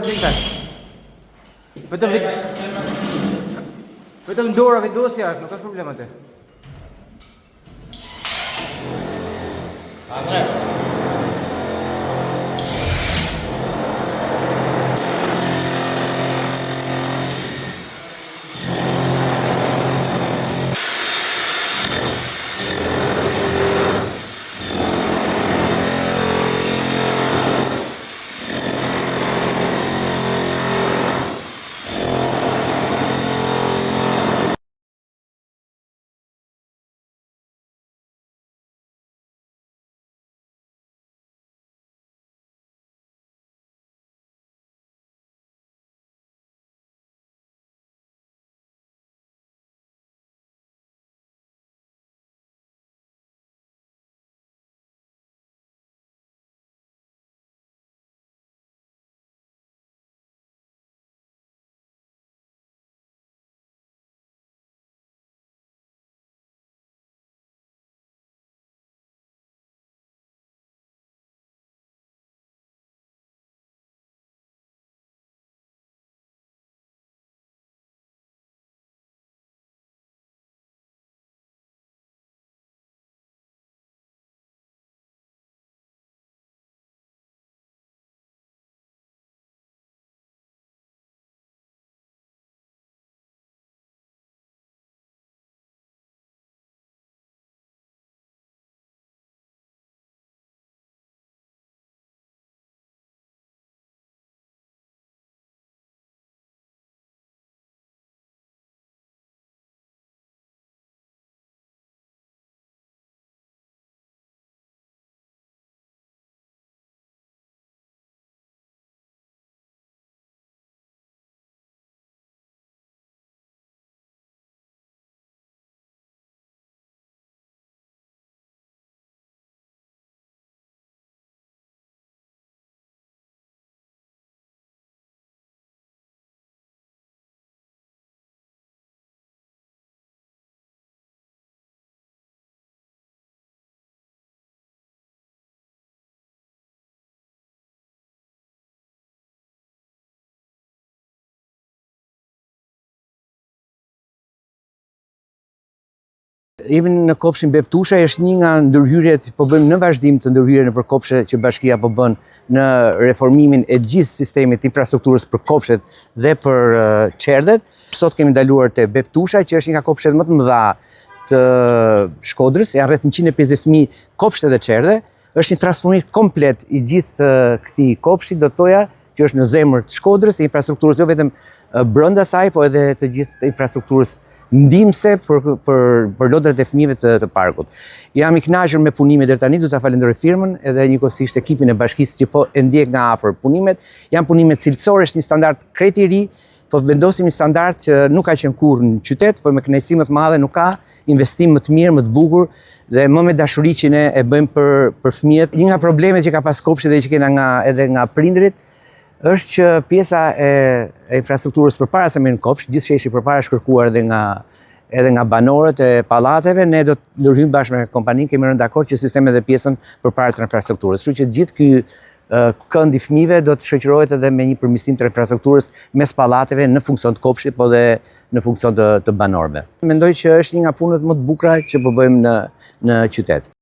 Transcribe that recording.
dora t'linta. Vetëm dora vendosja është, nuk ka problem atë. Jemi në kopshin Beptusha, është një nga ndërhyrjet, po bëjmë në vazhdim të ndërhyrje në për kopshe që bashkia po bën në reformimin e gjithë sistemit infrastrukturës për kopshet dhe për çerdhet. Sot kemi ndaluar te Beptusha, që është një nga kopshet më të mëdha të Shkodrës, janë rreth 150.000 kopshte dhe çerdhe. Është një transformim komplet i gjithë këtij kopshi, do të thoja, që është në zemër të Shkodrës, infrastrukturës jo vetëm brenda saj, po edhe të gjithë infrastrukturës ndihmëse për lodrat e fëmijëve të parkut. Jam i kënaqur me punimet deri tani, do ta falenderoj firmën edhe njëkohësisht ekipin e bashkisë që po e ndjek nga afër punimet. Janë punimet cilësore, është një standard krejt i ri, po vendosim një standard që nuk ka qenë kurrë në qytet, por me kënaqësi më të madhe, nuk ka investim më të mirë, më të bukur dhe më me dashuri që ne e bëjmë për fëmijët. Një nga problemet që ka pas kopshti dhe që kena edhe nga prindrit është që pjesa e infrastrukturës përpara se me në kopsh, gjithë sheshi përpara është kërkuar edhe nga banorët e pallateve, ne do të ndërhyjmë bashkë me kompaninë, kemi rënë dakord që sistemet dhe pjesën përpara të infrastrukturës. Kështu që gjithë ky kënd i fëmijëve do të shoqërohet edhe me një përmirësim të infrastrukturës mes pallateve në funksion të kopshtit, po dhe në funksion të banorëve. Mendoj që është një nga punët më të bukura që po bëjmë në qytet.